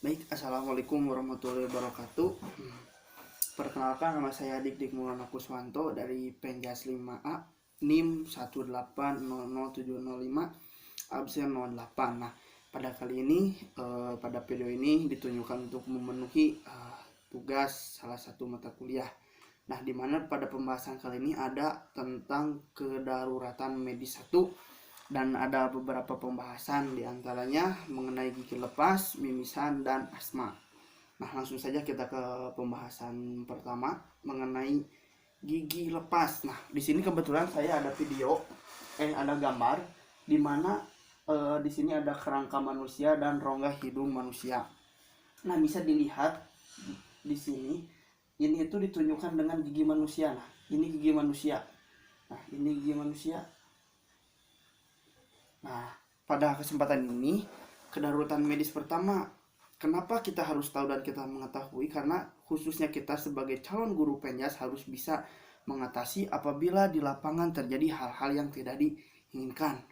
Baik, assalamualaikum warahmatullahi wabarakatuh. Perkenalkan, nama saya Dik Maulana Kuswanto dari Penjas 5A, NIM 1800705, absen 08. Nah, pada kali ini, pada video ini ditunjukkan untuk memenuhi tugas salah satu mata kuliah. Nah, di mana pada pembahasan kali ini ada tentang kedaruratan medis 1 dan ada beberapa pembahasan diantaranya mengenai gigi lepas, mimisan, dan asma. Nah, langsung saja kita ke pembahasan pertama mengenai gigi lepas. Nah, di sini kebetulan saya ada video, ada gambar di mana di sini ada kerangka manusia dan rongga hidung manusia. Nah, bisa dilihat di sini ini itu ditunjukkan dengan gigi manusia. Nah, ini gigi manusia. Nah, ini gigi manusia. Nah, pada kesempatan ini, kedaruratan medis pertama, kenapa kita harus tahu dan kita mengetahui? Karena khususnya kita sebagai calon guru penjas harus bisa mengatasi apabila di lapangan terjadi hal-hal yang tidak diinginkan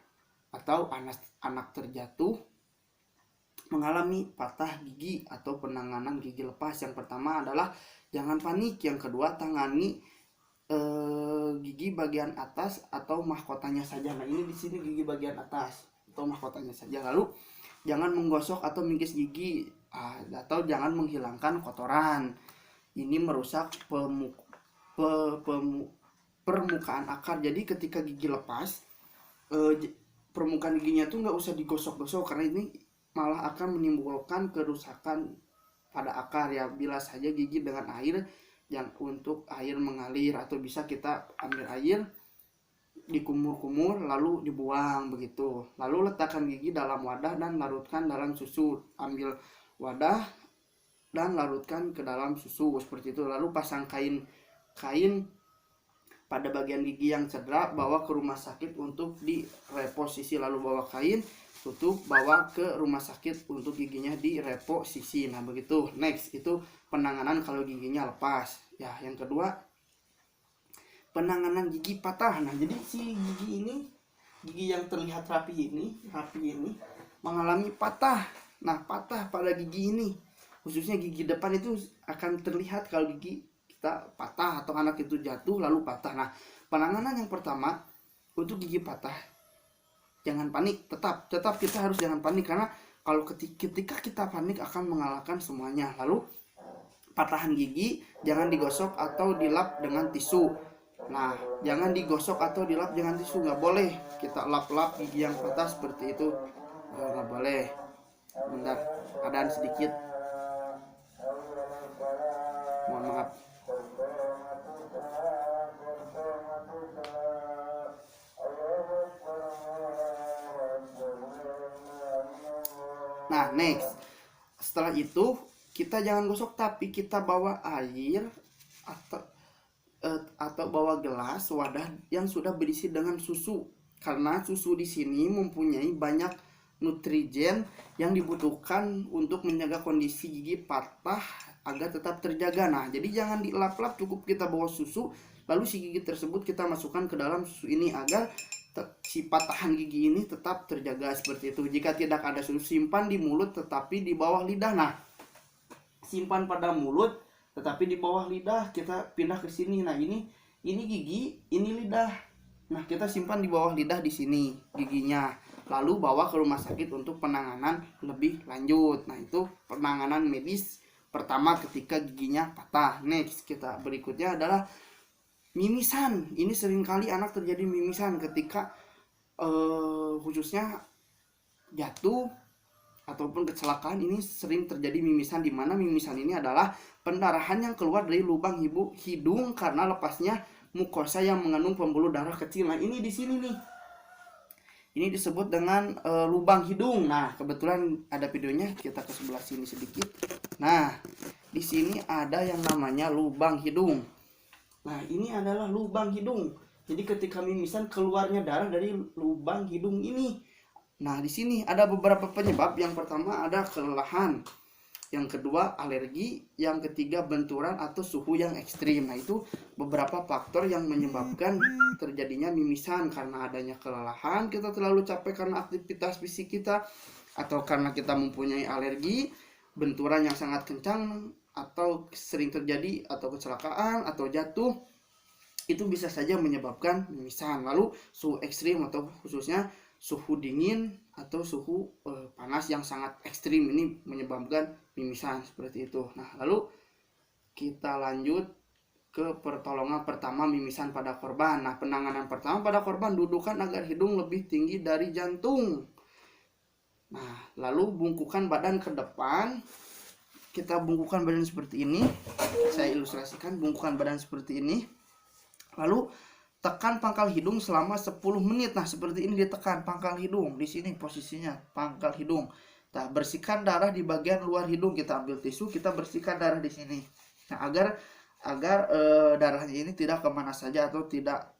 atau anak terjatuh mengalami patah gigi atau penanganan gigi lepas. Yang pertama adalah jangan panik, yang kedua tangani gigi bagian atas atau mahkotanya saja. Nah, ini di sini gigi bagian atas atau mahkotanya saja. Lalu jangan menggosok atau mengikis gigi atau jangan menghilangkan kotoran. Ini merusak permukaan akar. Jadi ketika gigi lepas, permukaan giginya tuh nggak usah digosok-gosok karena ini malah akan menimbulkan kerusakan pada akar ya. Bila saja gigi dengan air yang untuk air mengalir, atau bisa kita ambil air dikumur-kumur lalu dibuang begitu. Lalu letakkan gigi dalam wadah dan larutkan dalam susu. Ambil wadah dan larutkan ke dalam susu seperti itu. Lalu pasang kain pada bagian gigi yang cedera, bawa ke rumah sakit untuk direposisi. Lalu bawa kain tutup, bawa ke rumah sakit untuk giginya direposisi. Nah, begitu. Next, itu penanganan kalau giginya lepas. Ya, yang kedua, penanganan gigi patah. Nah, jadi si gigi ini, gigi yang terlihat rapi ini mengalami patah. Nah, patah pada gigi ini, khususnya gigi depan itu akan terlihat kalau gigi kita patah atau anak itu jatuh lalu patah. Nah, penanganan yang pertama untuk gigi patah, jangan panik. Tetap kita harus jangan panik, karena kalau ketika kita panik akan mengalahkan semuanya. Lalu patahan gigi jangan digosok atau dilap dengan tisu. Nah, jangan digosok atau dilap dengan tisu, nggak boleh kita lap-lap gigi yang patah seperti itu, nggak boleh. Bentar, adaan sedikit, mohon maaf. Nah, next, setelah itu kita jangan gosok, tapi kita bawa air atau bawa gelas wadah yang sudah berisi dengan susu, karena susu di sini mempunyai banyak nutrien yang dibutuhkan untuk menjaga kondisi gigi patah agar tetap terjaga. Nah, jadi jangan dilap-lap, cukup kita bawa susu, lalu si gigi tersebut kita masukkan ke dalam susu ini agar si patahan gigi ini tetap terjaga seperti itu. Jika tidak ada susu, simpan di mulut tetapi di bawah lidah. Nah, simpan pada mulut tetapi di bawah lidah, kita pindah ke sini. Nah, ini gigi, ini lidah. Nah, kita simpan di bawah lidah di sini giginya. Lalu bawa ke rumah sakit untuk penanganan lebih lanjut. Nah, itu penanganan medis pertama ketika giginya patah. Next, kita berikutnya adalah mimisan. Ini seringkali anak terjadi mimisan ketika khususnya jatuh ataupun kecelakaan. Ini sering terjadi mimisan, di mana mimisan ini adalah pendarahan yang keluar dari lubang hidung karena lepasnya mukosa yang mengandung pembuluh darah kecil. Nah, ini di sini nih, ini disebut dengan lubang hidung. Nah, kebetulan ada videonya, kita ke sebelah sini sedikit. Nah, di sini ada yang namanya lubang hidung. Nah, ini adalah lubang hidung. Jadi ketika mimisan keluarnya darah dari lubang hidung ini. Nah, di sini ada beberapa penyebab. Yang pertama ada kelelahan, yang kedua alergi, yang ketiga benturan atau suhu yang ekstrim. Nah, itu beberapa faktor yang menyebabkan terjadinya mimisan, karena adanya kelelahan, kita terlalu capek karena aktivitas fisik kita, atau karena kita mempunyai alergi, benturan yang sangat kencang atau sering terjadi atau kecelakaan atau jatuh, itu bisa saja menyebabkan mimisan. Lalu suhu ekstrim atau khususnya suhu dingin atau suhu panas yang sangat ekstrim ini menyebabkan mimisan seperti itu. Nah, lalu kita lanjut ke pertolongan pertama mimisan pada korban. Nah, penanganan pertama pada korban, dudukan agar hidung lebih tinggi dari jantung. Nah, lalu bungkukan badan ke depan. Kita bungkukan badan seperti ini. Saya ilustrasikan bungkukan badan seperti ini. Lalu tekan pangkal hidung selama 10 menit. Nah, seperti ini ditekan pangkal hidung. Di sini posisinya pangkal hidung. Nah, bersihkan darah di bagian luar hidung. Kita ambil tisu, kita bersihkan darah di sini. Nah, agar darahnya ini tidak kemana saja atau tidak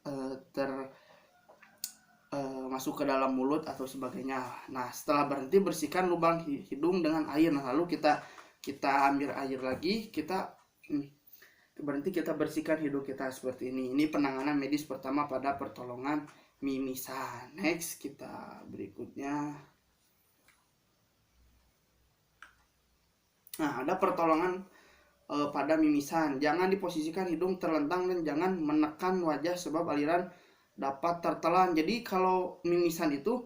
masuk ke dalam mulut atau sebagainya. Nah, setelah berhenti bersihkan lubang hidung dengan air. Nah, lalu kita ambil air lagi, kita berhenti, kita bersihkan hidung kita seperti ini. Ini penanganan medis pertama pada pertolongan mimisan. Next, kita berikutnya. Nah, ada pertolongan pada mimisan. Jangan diposisikan hidung terlentang dan jangan menekan wajah sebab aliran dapat tertelan. Jadi kalau mimisan itu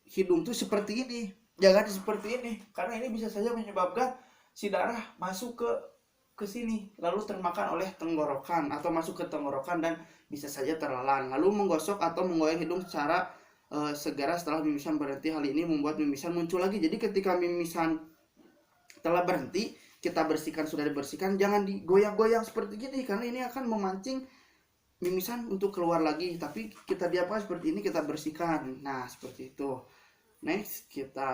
hidung tuh seperti ini, jangan seperti ini, karena ini bisa saja menyebabkan si darah masuk ke sini lalu termakan oleh tenggorokan atau masuk ke tenggorokan dan bisa saja terlalan. Lalu menggosok atau menggoyang hidung secara segera setelah mimisan berhenti. Hal ini membuat mimisan muncul lagi. Jadi ketika mimisan telah berhenti, kita bersihkan, sudah dibersihkan, jangan digoyang-goyang seperti gini karena ini akan memancing mimisan untuk keluar lagi. Tapi kita diapakan seperti ini, kita bersihkan. Nah, seperti itu. Next, kita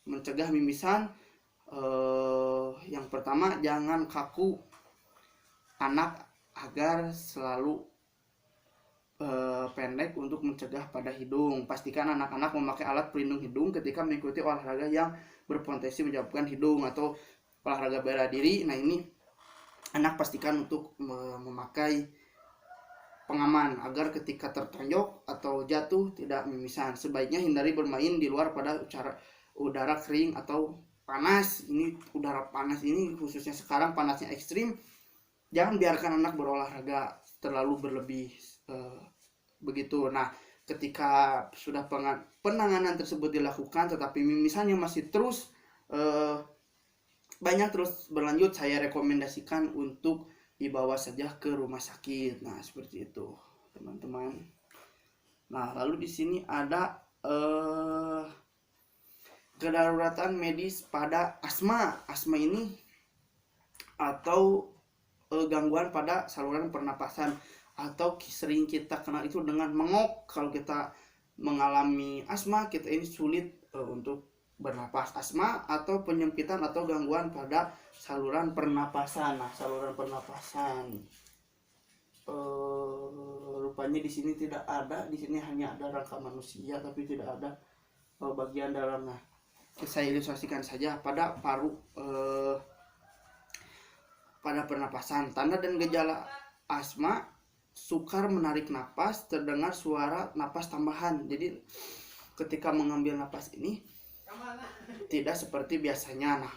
mencegah mimisan. Yang pertama, jangan kaku anak agar selalu pendek untuk mencegah pada hidung. Pastikan anak-anak memakai alat pelindung hidung ketika mengikuti olahraga yang berpotensi menyebabkan hidung atau olahraga bela diri. Nah, ini anak pastikan untuk memakai pengaman agar ketika tertonjok atau jatuh tidak mimisan. Sebaiknya hindari bermain di luar pada udara kering atau panas. Ini udara panas ini khususnya sekarang panasnya ekstrim. Jangan biarkan anak berolahraga terlalu berlebih begitu. Nah, ketika sudah penanganan tersebut dilakukan tetapi mimisannya masih terus banyak terus berlanjut, saya rekomendasikan untuk dibawa saja ke rumah sakit. Nah, seperti itu, teman-teman. Nah, lalu di sini ada kedaruratan medis pada asma. Asma ini atau gangguan pada saluran pernapasan atau sering kita kenal itu dengan mengok. Kalau kita mengalami asma, kita ini sulit untuk bernapas. Asma atau penyempitan atau gangguan pada saluran pernapasan. Nah, saluran pernapasan rupanya di sini tidak ada. Di sini hanya ada rangka manusia tapi tidak ada bagian dalamnya. Saya ilustrasikan saja pada paru pada pernapasan. Tanda dan gejala asma: sukar menarik napas, terdengar suara napas tambahan. Jadi ketika mengambil napas ini tidak seperti biasanya. Nah,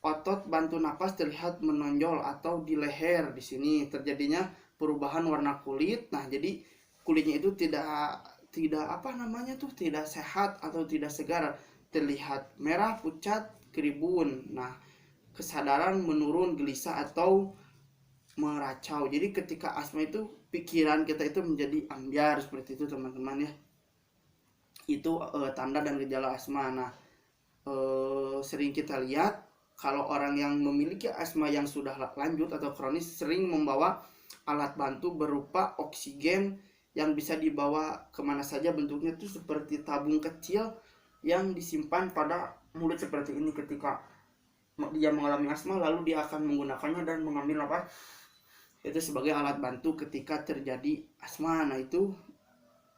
otot bantu napas terlihat menonjol atau di leher. Di sini terjadinya perubahan warna kulit. Nah, jadi kulitnya itu tidak tidak sehat atau tidak segar, terlihat merah, pucat, keribun. Nah, kesadaran menurun, gelisah atau meracau. Jadi ketika asma itu pikiran kita itu menjadi ambyar seperti itu, teman-teman ya. Itu tanda dan gejala asma. Nah, sering kita lihat kalau orang yang memiliki asma yang sudah lanjut atau kronis sering membawa alat bantu berupa oksigen yang bisa dibawa kemana saja. Bentuknya itu seperti tabung kecil yang disimpan pada mulut seperti ini. Ketika dia mengalami asma, lalu dia akan menggunakannya dan mengambil napas itu sebagai alat bantu ketika terjadi asma. Nah, itu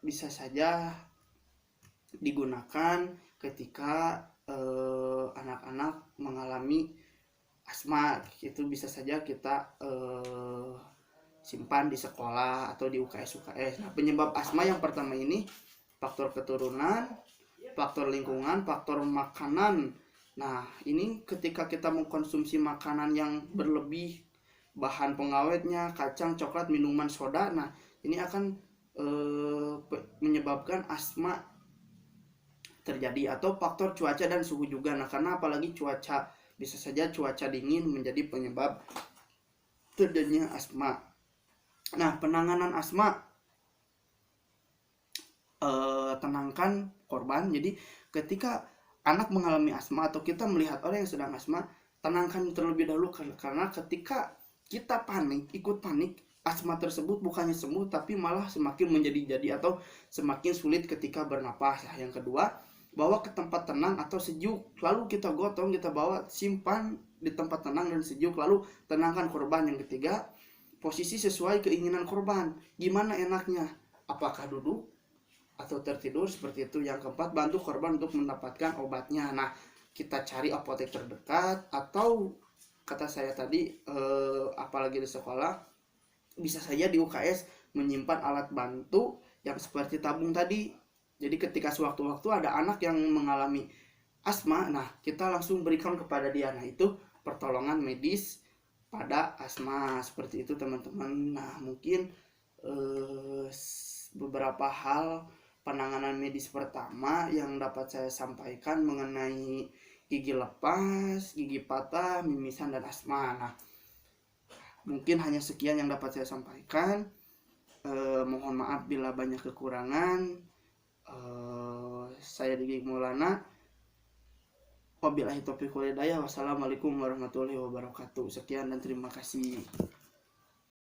bisa saja digunakan ketika anak-anak mengalami asma. Itu bisa saja kita simpan di sekolah atau di UKS. Nah, penyebab asma yang pertama ini faktor keturunan, faktor lingkungan, faktor makanan. Nah, ini ketika kita mengkonsumsi makanan yang berlebih, bahan pengawetnya, kacang, coklat, minuman soda, nah ini akan menyebabkan asma terjadi, atau faktor cuaca dan suhu juga. Nah, karena apalagi cuaca, bisa saja cuaca dingin menjadi penyebab terjadinya asma. Nah, penanganan asma, tenangkan korban. Jadi ketika anak mengalami asma atau kita melihat orang yang sedang asma, tenangkan terlebih dahulu, karena ketika kita panik, ikut panik, asma tersebut bukannya sembuh tapi malah semakin menjadi-jadi atau semakin sulit ketika bernapas. Yang kedua, bawa ke tempat tenang atau sejuk, lalu kita gotong, kita bawa, simpan di tempat tenang dan sejuk, lalu tenangkan korban. Yang ketiga, posisi sesuai keinginan korban, gimana enaknya, apakah duduk atau tertidur, seperti itu. Yang keempat, bantu korban untuk mendapatkan obatnya. Nah, kita cari apotek terdekat, atau kata saya tadi, apalagi di sekolah, bisa saja di UKS menyimpan alat bantu yang seperti tabung tadi. Jadi ketika sewaktu-waktu ada anak yang mengalami asma, nah kita langsung berikan kepada dia. Nah, itu pertolongan medis pada asma, seperti itu teman-teman. Nah, mungkin beberapa hal penanganan medis pertama yang dapat saya sampaikan mengenai gigi lepas, gigi patah, mimisan, dan asma. Nah, mungkin hanya sekian yang dapat saya sampaikan. Mohon maaf bila banyak kekurangan. Saya Diki Maulana. Wabillahi taufiq wal hidayah. Wassalamualaikum warahmatullahi wabarakatuh. Sekian dan terima kasih.